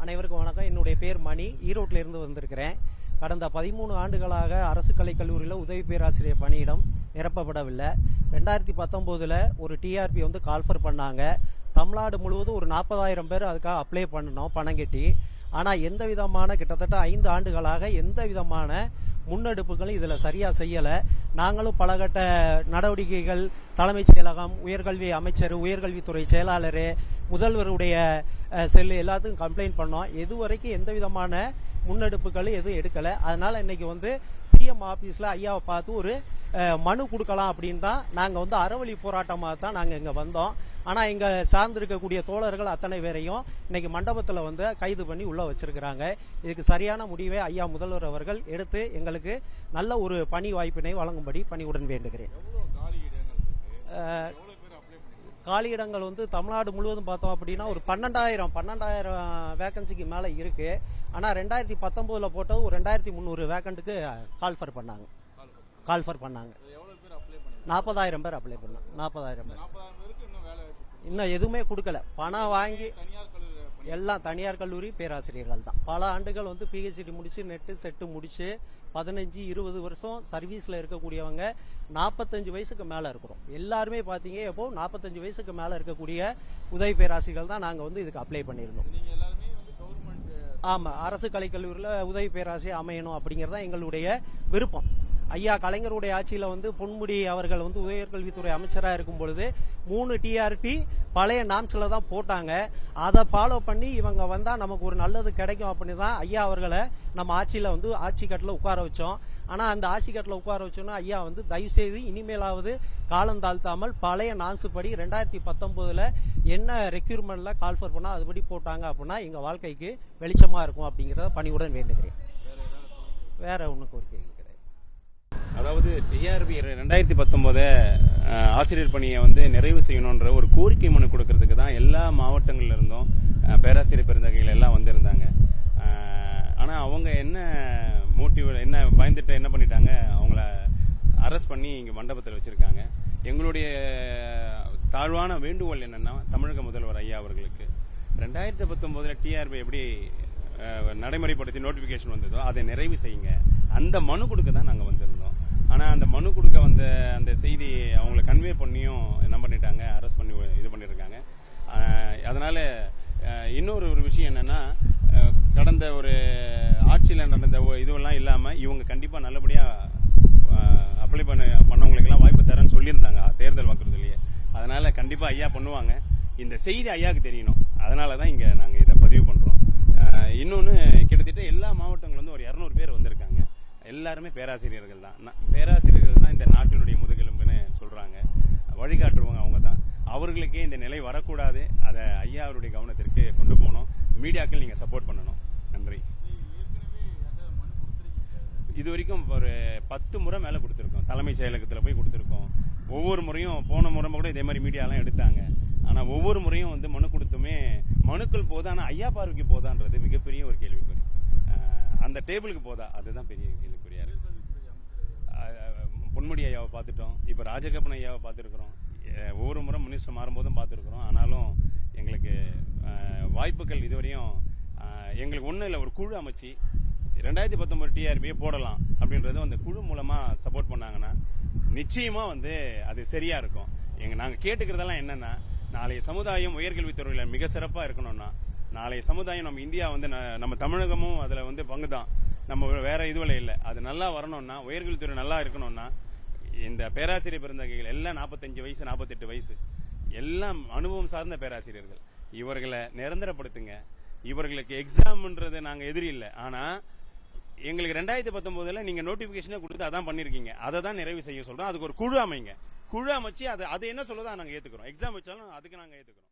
அனைவருக்கும் வணக்கம். என்னுடைய பேர் மணி. ஈரோட்டில் இருந்து வந்திருக்கிறேன். கடந்த 13 ஆண்டுகளாக அரசு கலைக்கல்லூரியில் உதவி பேராசிரியர் பணியிடம் நிரப்பப்படவில்லை. 2019 ஒரு டிஆர்பி கால்ஃபர் பண்ணாங்க. தமிழ்நாடு முழுவதும் ஒரு 40,000 பேர் அதுக்காக அப்ளை பண்ணணும் பணம் கட்டி. ஆனால் எந்த விதமான கிட்டத்தட்ட 5 ஆண்டுகளாக எந்த விதமான முன்னெடுப்புகளும் இதில் சரியாக செய்யலை. நாங்களும் பலகட்ட நடவடிக்கைகள் தலைமைச் செயலகம், உயர்கல்வி அமைச்சர், உயர்கல்வித்துறை செயலாளர், முதல்வருடைய செல்லு எல்லாத்துக்கும் கம்ப்ளைண்ட் பண்ணோம். எதுவரைக்கும் எந்த விதமான முன்னெடுப்புகளும் எதுவும் எடுக்கலை. அதனால் இன்னைக்கு சிஎம் ஆஃபீஸில் ஐயாவை பார்த்து ஒரு மனு கொடுக்கலாம் அப்படின்னு தான் நாங்கள் அறவழி போராட்டமாக தான் நாங்கள் இங்கே வந்தோம். ஆனால் இங்கே சார்ந்திருக்கக்கூடிய தோழர்கள் அத்தனை பேரையும் இன்னைக்கு மண்டபத்தில் கைது பண்ணி உள்ளே வச்சிருக்கிறாங்க. இதுக்கு சரியான முடிவை ஐயா முதல்வர் அவர்கள் எடுத்து எங்களுக்கு நல்ல ஒரு பணி வாய்ப்பினை வழங்கும்படி பணிவுடன் வேண்டுகிறேன். காலியிடங்கள் தமிழ்நாடு முழுவதும் பார்த்தோம் அப்படின்னா ஒரு 12,000 வேகன்சிக்கு மேலே இருக்கு. ஆனால் 2019 போட்டது ஒரு 2,300 வேகண்ட்டுக்கு கால்ஃபர் பண்ணாங்க. 40,000 பேர் அப்ளை பண்ணாங்க. 40,000 பேர் இன்னும் எதுவுமே கொடுக்கல. பணம் வாங்கி எல்லாம் தனியார் கல்லூரி பேராசிரியர்கள் தான். பல ஆண்டுகள் பிஹெச்டி முடிச்சு நெட்டு செட்டு முடிச்சு 15-20 வருஷம் சர்வீஸ்ல இருக்கக்கூடியவங்க 45 வயசுக்கு மேல இருக்கிறோம். எல்லாருமே பாத்தீங்க இப்போ 45 வயசுக்கு மேல இருக்கக்கூடிய உதவி பேராசிரியர்கள் தான் நாங்க இதுக்கு அப்ளை பண்ணியிருந்தோம். ஆமா, அரசு கலைக்கல்லூரியில் உதவி பேராசிரியர் அமையணும் அப்படிங்கறத எங்களுடைய விருப்பம். ஐயா கலைஞருடைய ஆட்சியில பொன்முடி அவர்கள் உயர்கல்வித்துறை அமைச்சராக இருக்கும் பொழுது 3 டிஆர்பி பழைய நாம்ஸ்ல தான் போட்டாங்க. அதை ஃபாலோ பண்ணி இவங்க வந்தா நமக்கு ஒரு நல்லது கிடைக்கும் அப்படின்னு தான் ஐயா அவர்களை நம்ம ஆட்சியில ஆட்சி கட்டில உட்கார வச்சோம். ஆனா அந்த ஆட்சி கட்டில உட்கார வச்சோன்னா ஐயா தயவு செய்து இனிமேலாவது காலம் தாழ்த்தாமல் பழைய நாம்ஸ் படி 2019 என்ன ரெக்யூர்மெண்ட்ல கால்ஃபர் பண்ணா அதுபடி போட்டாங்க அப்படின்னா எங்க வாழ்க்கைக்கு வெளிச்சமா இருக்கும் அப்படிங்கறத பணிவுடன் வேண்டுகிறேன். வேற ஒண்ணுக்கு ஒரு கேள்வி. அதாவது டிஆர்பி 2019 ஆசிரியர் பணியை நிறைவு செய்யணுன்ற ஒரு கோரிக்கை மனு கொடுக்கறதுக்கு தான் எல்லா மாவட்டங்கள்ல இருந்தும் பேராசிரியர் பெருந்தகைகள் எல்லாம் வந்திருந்தாங்க. ஆனா அவங்க என்ன மோட்டிவ் என்ன பயந்துட்டு என்ன பண்ணிட்டாங்க, அவங்கள அரெஸ்ட் பண்ணி இங்க மண்டபத்தில் வச்சிருக்காங்க. எங்களுடைய தாழ்வான வேண்டுகோள் என்னன்னா, தமிழக முதல்வர் ஐயா அவர்களுக்கு 2019 டிஆர்பி எப்படி நடைமுறைப்படுத்தி நோட்டிபிகேஷன் வந்ததோ அதை நிறைவு செய்யுங்க. அந்த மனு கொடுக்க தான் நாங்கள் வந்திருந்தோம். ஆனால் அந்த மனு கொடுக்க வந்த அந்த செய்தி அவங்களை கன்வே பண்ணியும் என்ன பண்ணிட்டாங்க, அரெஸ்ட் பண்ணி இது பண்ணியிருக்காங்க. அதனால இன்னொரு விஷயம் என்னன்னா, கடந்த ஒரு ஆட்சியில் நடந்த இதுவெல்லாம் இல்லாமல் இவங்க கண்டிப்பாக நல்லபடியாக அப்ளை பண்ணவங்களுக்கெல்லாம் வாய்ப்பு தரேன்னு சொல்லியிருந்தாங்க தேர்தல் வாக்குறுதிலேயே. அதனால கண்டிப்பாக ஐயா பண்ணுவாங்க. இந்த செய்தி ஐயாவுக்கு தெரியணும். அதனால தான் இங்கே நாங்கள் இதை பதிவு பண்ணுறோம். இன்னொன்று, கிட்டத்தட்ட எல்லா மாவட்டங்களும் ஒரு 200 பேர் வந்திருக்காங்க. எல்லாருமே பேராசிரியர்கள் தான். பேராசிரியர்கள் தான் இந்த நாட்டினுடைய முதுகெலும்புன்னு சொல்றாங்க. வழிகாட்டுறவங்க அவங்க தான். அவர்களுக்கே இந்த நிலை வரக்கூடாது. அதை ஐயா அவருடைய கவனத்திற்கு கொண்டு போகணும். மீடியாக்கள் நீங்க சப்போர்ட் பண்ணணும். நன்றி. இது வரைக்கும் ஒரு 10 முறை மேல கொடுத்துருக்கோம். தலைமைச் செயலகத்தில் போய் கொடுத்துருக்கோம். ஒவ்வொரு முறையும், போன முறை கூட இதே மாதிரி மீடியாலாம் எடுத்தாங்க. ஆனா ஒவ்வொரு முறையும் மனு கொடுத்துமே மனுக்கள் போதா, ஆனா ஐயா பார்வைக்கு போதான்றது மிகப்பெரிய ஒரு கேள்விக்குறி. அந்த டேபிளுக்கு போதா, அதுதான் பெரிய கேள்விக்குறியா இருக்கு. பொன்முடி ஐயாவை பார்த்துட்டோம், இப்ப ராஜகப்பன் ஐயாவை பார்த்துருக்கிறோம், ஒவ்வொரு முறை மினிஸ்டர் மாறும்போதும் பார்த்துருக்கிறோம். ஆனாலும் எங்களுக்கு வாய்ப்புகள் இதுவரையும் எங்களுக்கு ஒன்றும் இல்லை. ஒரு குழு அமைச்சு 2019 டிஆர்பியை போடலாம் அப்படின்றது அந்த குழு மூலமா சப்போர்ட் பண்ணாங்கன்னா நிச்சயமா அது சரியா இருக்கும். நாங்க கேட்டுக்கிறதெல்லாம் என்னன்னா, நாளைய சமுதாயம் உயர்கல்வித்துறையில மிக சிறப்பா இருக்கணும்னா, நாளைய சமுதாயம் நம்ம இந்தியா நம்ம தமிழகமும் அதுல பங்குதான். நம்ம வேற இதுவரை இல்லை. அது நல்லா வரணும்னா, உயர்கல்வித்துறை நல்லா இருக்கணும்னா, இந்த பேராசிரியர் பெருந்தகைகள் எல்லாம் 45 வயசு 48 வயசு எல்லாம் அனுபவம் சார்ந்த பேராசிரியர்கள். இவர்களை நிரந்தரப்படுத்துங்க. இவர்களுக்கு எக்ஸாம்ன்றது நாங்க எதிரி இல்லை. ஆனா எங்களுக்கு 2019 நீங்க நோட்டிபிகேஷனே கொடுத்து அதான் பண்ணிருக்கீங்க. அதை தான் நிறைவு செய்ய சொல்றோம். அதுக்கு ஒரு குழு அமைங்க. குழு அமைச்சு அது என்ன சொல்லுதோ நாங்க ஏத்துக்கிறோம். எக்ஸாம் வச்சாலும் அதுக்கு நாங்க ஏத்துக்கிறோம்.